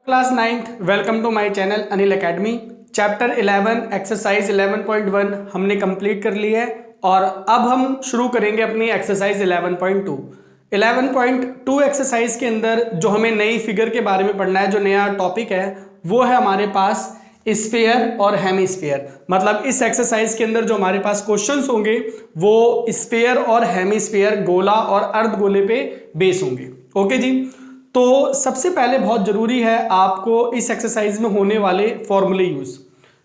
Class 9th welcome to my channel Anil academy. Chapter 11 exercise 11.1 हमने complete कर ली है और अब हम शुरू करेंगे अपनी एक्सरसाइज 11.2। 11.2 एक्सरसाइज के अंदर जो हमें नई फिगर के बारे में पढ़ना है, जो नया टॉपिक है वो है हमारे पास स्फीयर और हेमिस्फीयर। मतलब इस एक्सरसाइज के अंदर जो हमारे पास क्वेश्चंस होंगे वो स्फीयर और हेमिस्फीयर, गोला और अर्धगोले पे बेस होंगे। ओके जी, तो सबसे पहले बहुत जरूरी है आपको इस एक्सरसाइज में होने वाले फॉर्मूले यूज।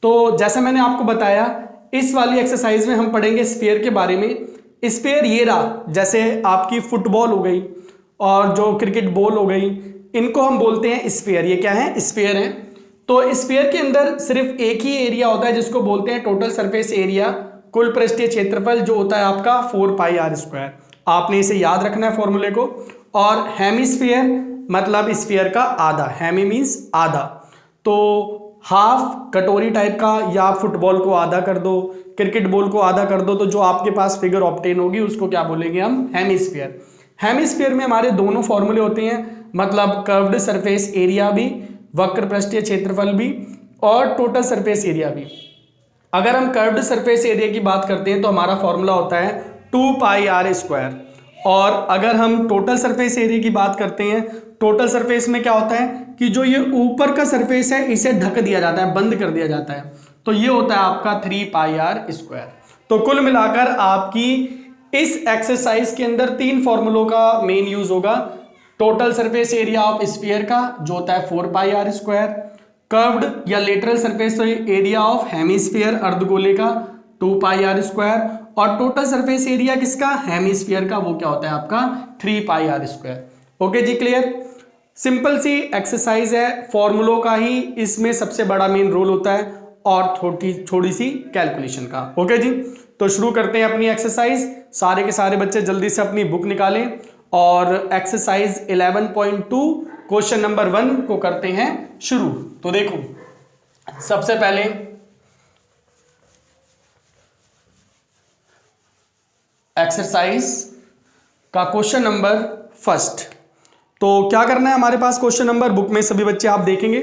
तो जैसा मैंने आपको बताया, इस वाली एक्सरसाइज में हम पढ़ेंगे स्फीयर के बारे में। स्फीयर ये रहा, जैसे आपकी फुटबॉल हो गई और जो क्रिकेट बॉल हो गई, इनको हम बोलते हैं स्फीयर। ये क्या है? स्फीयर है। तो स्फीयर के अंदर सिर्फ एक ही एरिया होता है जिसको बोलते हैं टोटल सरफेस एरिया, कुल पृष्ठीय क्षेत्रफल, जो होता है आपका 4πr²। आपने इसे याद रखना है फॉर्मूले को। और हेमिस्फीयर मतलब स्फीयर का आधा, हेमी मीन्स आधा, तो हाफ कटोरी टाइप का, या फुटबॉल को आधा कर दो, क्रिकेट बॉल को आधा कर दो, तो जो आपके पास फिगर ऑब्टेन होगी उसको क्या बोलेंगे हम? हेमिस्फीयर। हेमिस्फीयर में हमारे दोनों फॉर्मूले होते हैं, मतलब कर्व्ड सरफेस एरिया भी, वक्र पृष्ठीय क्षेत्रफल भी, और टोटल सरफेस एरिया भी। अगर हम कर्व्ड सरफेस एरिया की बात करते हैं तो हमारा फॉर्मूला होता है 2πr²। और अगर हम टोटल सरफेस एरिया की बात करते हैं, टोटल सरफेस में क्या होता है कि जो ये ऊपर का सरफेस है इसे ढक दिया जाता है, बंद कर दिया जाता है, तो ये होता है आपका 3πr²। तो कुल मिलाकर आपकी इस एक्सरसाइज के अंदर तीन फॉर्मूलों का मेन यूज होगा। Total surface area of sphere का जो होता है 4πr², कर्व्ड या lateral surface area of hemisphere अर्धगोले का 2πr², और टोटल सरफेस एरिया किसका? हेमिस्फीयर का, वो क्या होता है आपका 3πr²। ओके जी, क्लियर? सिंपल सी एक्सरसाइज है, फॉर्मूलों का ही इसमें सबसे बड़ा मेन रोल होता है और थोड़ी सी कैलकुलेशन का। ओके जी, तो शुरू करते हैं अपनी एक्सरसाइज। सारे के सारे बच्चे जल्दी से अपनी बुक निकालें और एक्सरसाइज 11.2 क्वेश्चन नंबर 1 को करते हैं शुरू। तो देखो, सबसे पहले एक्सरसाइज का क्वेश्चन नंबर फर्स्ट। तो क्या करना है हमारे पास? क्वेश्चन नंबर बुक में सभी बच्चे आप देखेंगे,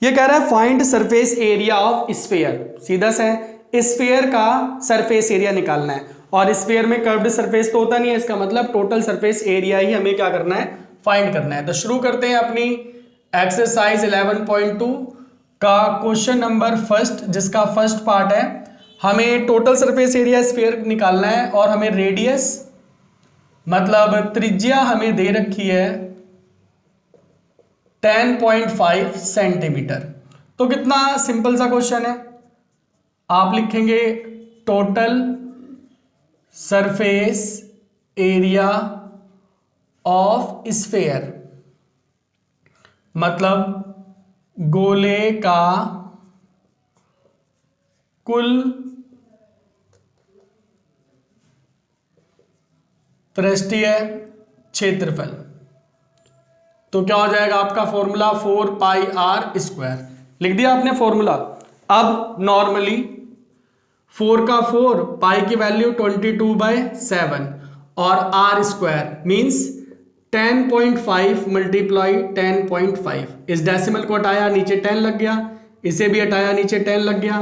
ये कह रहा है find surface area of sphere. सीधा सा है, स्फीयर का सरफेस एरिया निकालना है, और स्फीयर में कर्व्ड सरफेस तो होता नहीं है, इसका मतलब टोटल सरफेस एरिया ही हमें क्या करना है? फाइंड करना है। तो शुरू करते हैं अपनी एक्सरसाइज 11.2 का क्वेश्चन नंबर फर्स्ट, जिसका फर्स्ट पार्ट है हमें टोटल सरफेस एरिया स्फीयर निकालना है, और हमें रेडियस मतलब त्रिज्या हमें दे रखी है 10.5 सेंटीमीटर। तो कितना सिंपल सा क्वेश्चन है, आप लिखेंगे total surface area of sphere, मतलब गोले का कुल पृष्ठीय क्षेत्रफल। तो क्या हो जाएगा आपका फॉर्मूला? 4πr²। लिख दिया आपने फॉर्मूला। अब नॉर्मली 4 का 4, पाई की वैल्यू 22/7, और r² मीन्स 10.5 मल्टीप्लाई 10.5। इस डेसिमल को हटाया, नीचे 10 लग गया, इसे भी हटाया, नीचे 10 लग गया।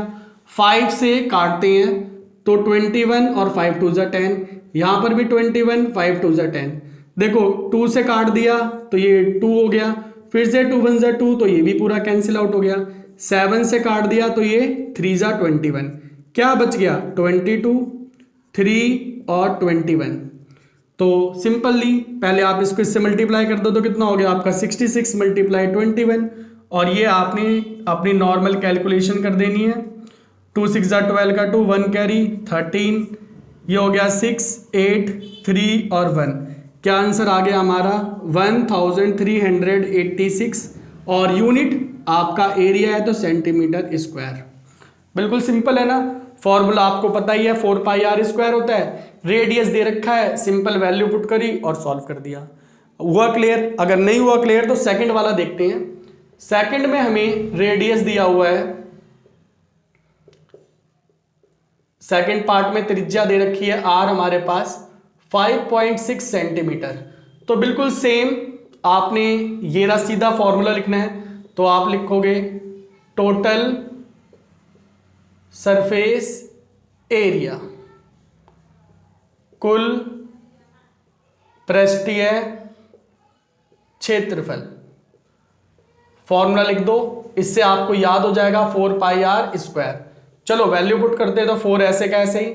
5 से काटते हैं तो 21 और 5 2 10, यहां पर भी 21, 5 2 10। देखो 2 से काट दिया तो ये 2 हो गया, फिर से 2 1 2, तो ये भी पूरा कैंसिल आउट हो गया। 7 से काट दिया तो ये 3 21, क्या बच गया? 22, 3 और 21। तो सिंपली पहले आप इसको इससे मल्टीप्लाई कर दो तो कितना हो गया आपका? 66 मल्टीप्लाई 21, और ये आपने अपनी नॉर्मल कैलकुलेशन कर देनी है। 2 6 12 का 2, 1 कैरी 13, ये हो गया 6 8 3 और 1। क्या आंसर आ गया हमारा? 1386, और यूनिट आपका एरिया है तो सेंटीमीटर स्क्वायर। बिल्कुल सिंपल है ना? फॉर्मूला आपको पता ही है, 4πr² होता है, रेडियस दे रखा है, सिंपल वैल्यू पुट करी और सॉल्व कर दिया। हुआ क्लियर? अगर नहीं हुआ क्लियर तो सेकंड वाला देखते हैं। सेकंड में हमें रेडियस दिया हुआ है, सेकंड पार्ट में त्रिज्या दे रखी है r हमारे पास 5.6 सेंटीमीटर। तो बिल्कुल सेम आपने ये रहा सीधा फॉर्मूला लिखना है। तो आप लिखोगे टोटल सरफेस एरिया, कुल पृष्ठीय क्षेत्रफल। फॉर्मूला लिख दो, इससे आपको याद हो जाएगा 4 पाई आर स्क्वायर। चलो वैल्यू पुट करते हैं, तो 4 ऐसे कैसे ही,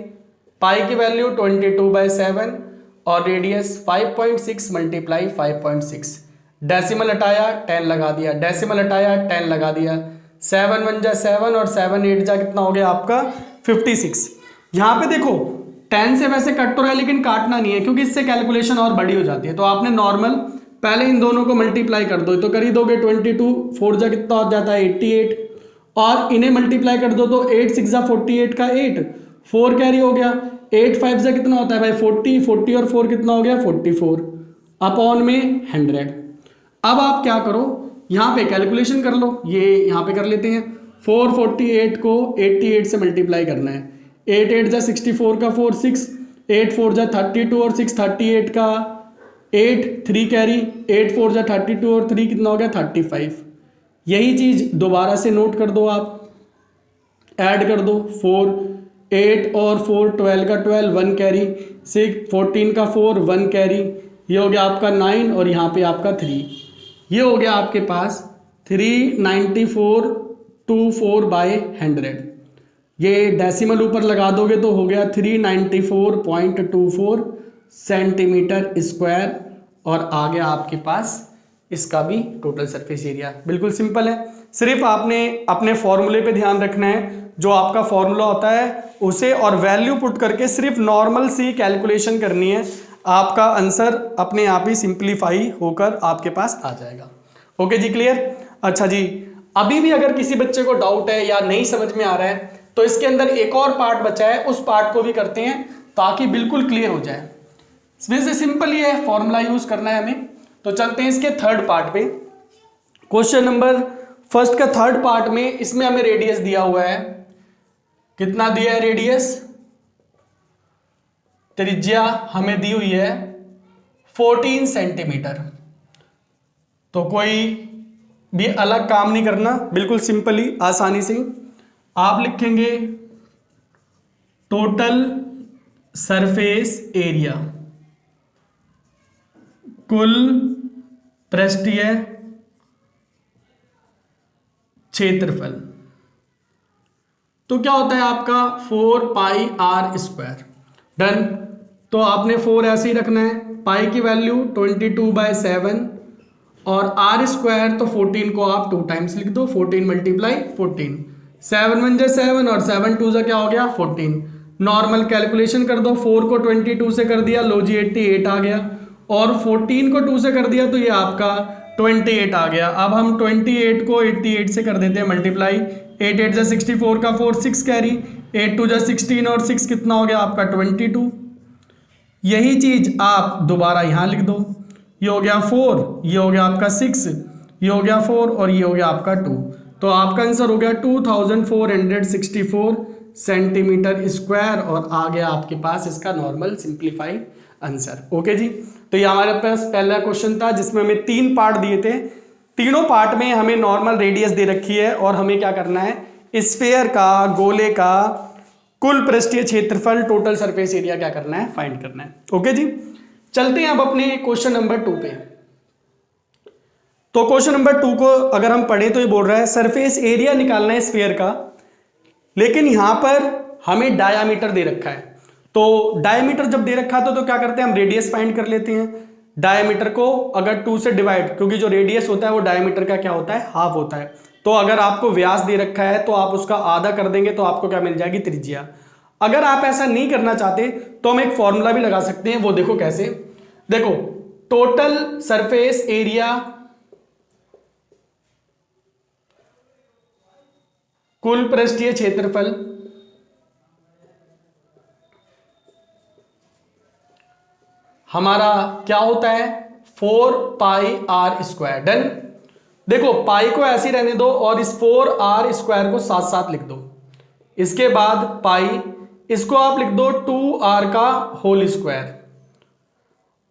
पाई की वैल्यू 22/7 और रेडियस 5.6 मल्टीप्लाई 5.6, डेसिमल हटाया 10 लगा दिया, डेसिमल हटाया 10 लगा दिया, 7 1 जा 7 और 7 8 जा कितना हो गया आपका 56। यहाँ पे देखो 10 से वैसे कट तो रहा है लेकिन काटना नहीं है क्योंकि इससे कैलकुलेशन और बड़ी हो जाती है। तो आपने नॉर्मल पहले इन दोनों को मल्टीप्लाई कर दो, तो कर ही दोगे 22, 4 जा कितना हो जाता है 88, और इन्हें मल्टीप्लाई कर दो तो 8 6 जा 48 का 8, 4 कैरी हो गया, 8 5 जा कितना होता है भाई 40, 40 और 4 कितना हो गया 44 अपॉन में 100। अब आप क्या करो, यहाँ पे कैलकुलेशन कर लो, ये यहाँ पे कर लेते हैं। 448 को 88 से मल्टीप्लाई करना है, 8 8 जा 64 का 4 6, 8 4 जा 32 और 6 38 का 8 3 कैरी, 8 4 जा 32 और 3 कितना हो गया 35। यही चीज दोबारा से नोट कर दो, आप ऐड कर दो, 4 8 और 4 12 का 12 1 कैरी, 6 14 का 4 1 कैरी, ये हो गया आपका 9 और यहाँ पे आपका 3, ये हो गया आपके पास 39424/100। ये डेसिमल ऊपर लगा दोगे तो हो गया 394.24 सेंटीमीटर स्क्वायर, और आ गया आपके पास इसका भी टोटल सरफेस एरिया। बिल्कुल सिंपल है, सिर्फ आपने अपने फॉर्मूले पे ध्यान रखना है, जो आपका फॉर्मूला होता है उसे और वैल्यू पुट करके सिर्फ नॉर्मल सी कैलकुलेशन करनी है, आपका आंसर अपने आप ही सिंप्लीफाई होकर आपके पास आ जाएगा। ओके जी, क्लियर। अच्छा जी, अभी भी अगर किसी बच्चे को डाउट है या नहीं समझ में आ रहा है तो इसके अंदर एक और पार्ट बचा है, उस पार्ट को भी करते हैं ताकि बिल्कुल क्लियर हो जाए। वैसे सिंपल ही है, फॉर्मूला यूज करना है हमें। तो चलते हैं इसके थर्ड पार्ट पे। क्वेश्चन नंबर फर्स्ट का थर्ड पार्ट में इसमें हमें रेडियस दिया हुआ है, कितना दिया है रेडियस, त्रिज्या हमें दी हुई है 14 सेंटीमीटर। तो कोई भी अलग काम नहीं करना, बिल्कुल सिंपली आसानी से आप लिखेंगे टोटल सरफेस एरिया, कुल पृष्ठीय क्षेत्रफल। तो क्या होता है आपका 4 पाई आर स्क्वायर। डन। तो आपने 4 ऐसे ही रखना है, पाई की वैल्यू 22/7 और आर स्क्वायर तो 14 को आप 2 टाइम्स लिख दो, 14 मल्टीप्लाई 14, 7 1 जा 7 और 7 2 जा क्या हो गया 14। नॉर्मल कैलकुलेशन कर दो, 4 को 22 से कर दिया, लो जी 88 आ गया, और 14 को 2 से कर दिया तो ये आपका 28 आ गया। अब हम 28 को 88 से कर देते हैं मल्टीप्लाई, 8 8 जा 64 का 4 6 कैरी, 8 2 जा 16 और 6 कितना हो गया आपका 22। यही चीज आप दोबारा यहाँ लिख दो, ये हो गया 4, ये हो गया आपका 6, ये हो गया 4 और ये हो गया आपका 2। तो आपका आंसर हो गया 2464 सेंटीमीटर स्क्वायर, और आ गया आपके पास इसका नॉर्मल सिंप्लीफाइड आंसर। ओके जी, तो ये हमारे पास पहला क्वेश्चन था जिसमें हमें 3 पार्ट दिए थे, तीनों पार्ट में हमें नॉर्मल रेडियस दे रखी है और हमें क्या करना है, स्फीयर का, गोले का कुल पृष्ठीय क्षेत्रफल, टोटल सरफेस एरिया क्या करना है, फाइंड करना है। ओके जी, चलते हैं अब अपने क्वेश्चन नंबर 2 पे। तो क्वेश्चन नंबर 2 को अगर हम पढ़े तो ये बोल रहा है सरफेस एरिया निकालना है स्फीयर का, लेकिन यहां पर हमें डायामीटर दे रखा है। तो डायमीटर जब दे रखा था तो क्या करते हैं, हम रेडियस फाइंड कर लेते हैं। डायमीटर को अगर 2 से डिवाइड, क्योंकि जो रेडियस होता है वो डायमीटर का क्या होता है, हाफ होता है। तो अगर आपको व्यास दे रखा है तो आप उसका आधा कर देंगे तो आपको क्या मिल जाएगी, त्रिज्या। अगर आप ऐसा नहीं करना चाहते तो हम एक फॉर्मूला भी लगा सकते हैं, वो देखो कैसे। देखो टोटल सरफेस एरिया कुल पृष्ठीय क्षेत्रफल हमारा क्या होता है 4 पाई आर स्क्वायर। डन। देखो पाई को ऐसे ही रहने दो और इस 4 आर स्क्वायर को साथ साथ लिख दो। इसके बाद पाई, इसको आप लिख दो 2 आर का होल स्क्वायर,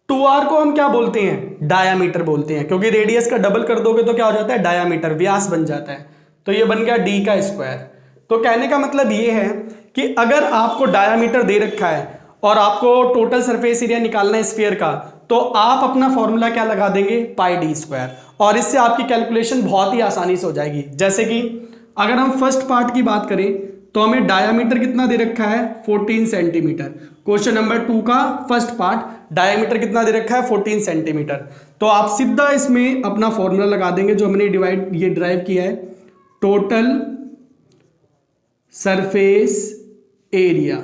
2r को हम क्या बोलते हैं, डायामीटर बोलते हैं, क्योंकि रेडियस का डबल कर दोगे तो क्या हो जाता है, डायामीटर, व्यास बन जाता है। तो ये बन गया d का स्क्वायर। तो कहने का मतलब ये है कि अगर आपको डायामीटर दे रखा है और आपको टोटल सरफेस एरिया निकालना है स्फीयर का, तो आप अपना फॉर्मूला क्या लगा देंगे, पाई डी स्क्वायर, और इससे आपकी कैलकुलेशन बहुत ही आसानी से हो जाएगी। जैसे कि अगर हम फर्स्ट पार्ट की बात करें तो हमें डायामीटर कितना दे रखा है, 14 सेंटीमीटर। क्वेश्चन नंबर 2 का फर्स्ट पार्ट, डायामीटर कितना दे रखा है, 14 सेंटीमीटर। तो आप सीधा इसमें अपना फॉर्मूला लगा देंगे जो हमने ड्राइव किया है, टोटल सरफेस एरिया,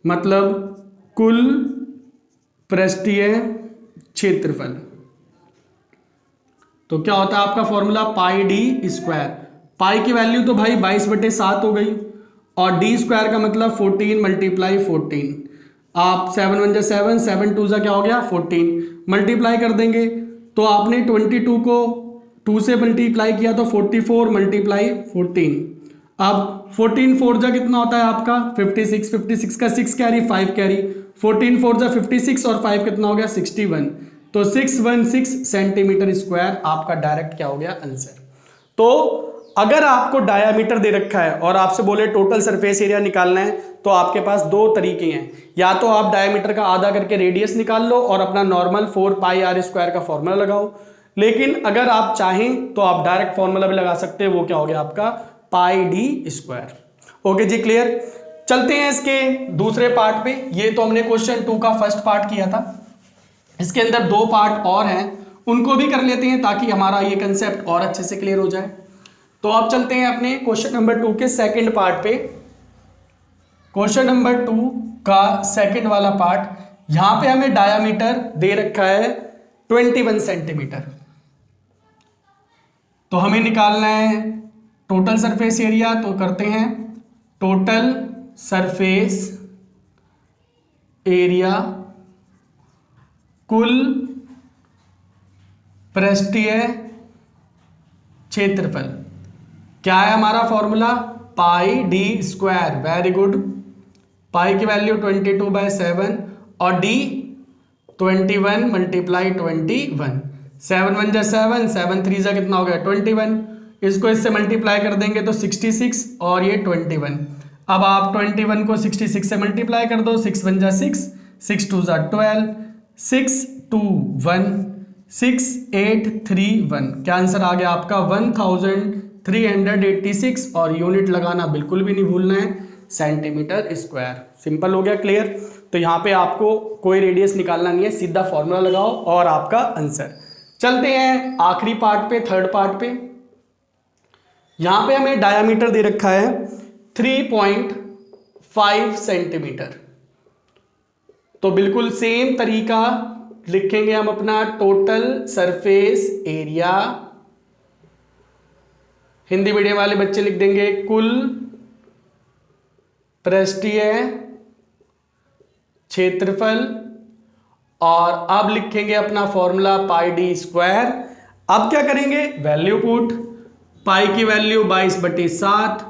मतलब कुल पृष्ठीय क्षेत्रफल। तो क्या होता है आपका फॉर्मूला, पाई डी स्क्वायर। पाई की वैल्यू तो भाई 22/7 हो गई, और डी स्क्वायर का मतलब 14 × 14। आप 7 × 1 = 7, 7 × 2 = क्या हो गया, 14, मल्टीप्लाई कर देंगे तो आपने 22 को 2 से मल्टीप्लाई किया तो 44 × 14। अब 14 4 जा कितना होता है आपका, 56, 56 का 6 कैरी 5 कैरी, 14 4 जा 56 और 5 कितना हो गया, 61। तो 616 सेंटीमीटर स्क्वायर आपका डायरेक्ट क्या हो गया, आंसर। तो अगर आपको डायामीटर दे रखा है और आपसे बोले टोटल सरफेस एरिया निकालना है, तो आपके पास दो तरीके हैं, या तो आप डायामीटर का आधा करके रेडियस निकाल लो और अपना नॉर्मल 4πr² का फॉर्मूला लगाओ, लेकिन अगर आप चाहें तो आप डायरेक्ट फॉर्मूला भी लगा सकते हैं, वो क्या हो गया आपका, पाई डी स्क्वायर। ओके जी, क्लियर। चलते हैं इसके दूसरे पार्ट पे। ये तो हमने क्वेश्चन 2 का फर्स्ट पार्ट किया था, इसके अंदर 2 पार्ट और हैं, उनको भी कर लेते हैं ताकि हमारा ये कंसेप्ट और अच्छे से क्लियर हो जाए। तो अब चलते हैं अपने क्वेश्चन नंबर 2 के सेकंड पार्ट पे। क्वेश्चन नंबर 2 का सेकंड वाला पार्ट, यहां पे हमें डायामीटर दे रखा है 21 सेंटीमीटर। तो हमें निकालना है टोटल सरफेस एरिया, तो करते हैं टोटल सरफेस एरिया कुल पृष्ठीय क्षेत्रफल। क्या है हमारा formula, pi D square. Very good. Pi की वैल्यू 22/7 और डी 21 × 21। 7 × 1 = 7, 7 × 3 = कितना हो गया, 21। इसको इससे मल्टीप्लाई कर देंगे तो 66 और ये 21। अब आप 21 को 66 से मल्टीप्लाई कर दो, 6 × 1 = 6, 6 × 2 = 12, 6 2 1 6 8 3 1। क्या आंसर आ गया आपका, 1386, और यूनिट लगाना बिल्कुल भी नहीं भूलना है, सेंटीमीटर स्क्वायर। सिंपल हो गया, क्लियर। तो यहाँ पे आपको कोई रेडियस निकालना नहीं है, सीधा फॉर्मूला लगाओ और आपका आंसर। चलते हैं आखिरी पार्ट पे, थर्ड पार्ट पे। यहां पे हमें डायामीटर दे रखा है 3.5 सेंटीमीटर। तो बिल्कुल सेम तरीका लिखेंगे हम अपना total surface area. Hindi medium वाले बच्चे लिख देंगे कुल पृष्ठीय क्षेत्रफल, और अब लिखेंगे अपना फॉर्मूला पाई डी स्क्वायर। अब क्या करेंगे, वैल्यू पुट, पाई की वैल्यू 22/7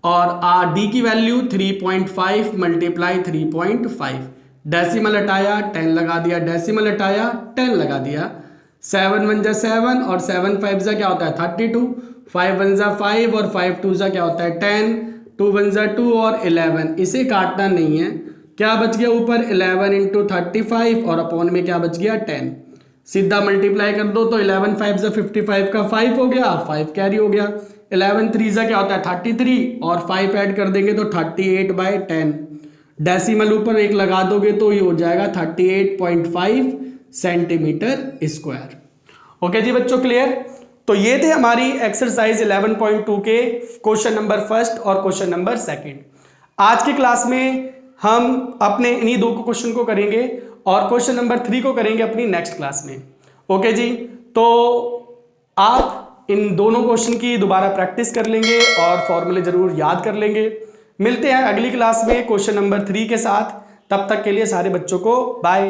और डी की वैल्यू 3.5 × 3.5। डेसिमल हटाया 10 लगा दिया, डेसिमल हटाया 10 लगा दिया। 7 × 1 = 7 और 7 × 5 = क्या होता है, 32। 5 × 1 = 5 और 5 × 2 = क्या होता है, 10। 2 × 1 = 2 और 11। इसे काटना नहीं है, क्या बच गया ऊपर, 11 × 35 और अपॉन में क्या बच गया, 10। सीधा मल्टीप्लाई कर दो तो 11 × 5 = 55 का 5 हो गया, 5 कैरी हो गया। 11 × 3 = क्या होता है, 33 और 5 ऐड कर देंगे तो 38/10। डेसिमल ऊपर एक लगा दोगे तो ये हो जाएगा 38.5 सेंटीमीटर स्क्वायर। ओके जी बच्चों, क्लियर। तो ये थे हमारी एक्सरसाइज 11.2 के क्वेश्चन नंबर फर्स्ट और क्वेश्चन नंबर सेकंड। आज की क्लास में हम अपने इन्हीं दो क्वेश्चन को करेंगे और क्वेश्चन नंबर 3 को करेंगे अपनी नेक्स्ट क्लास में। ओके जी, तो आप इन दोनों क्वेश्चन की दोबारा प्रैक्टिस कर लेंगे और फॉर्मूले जरूर याद कर लेंगे। मिलते हैं अगली क्लास में क्वेश्चन नंबर 3 के साथ। तब तक के लिए सारे बच्चों को बाय।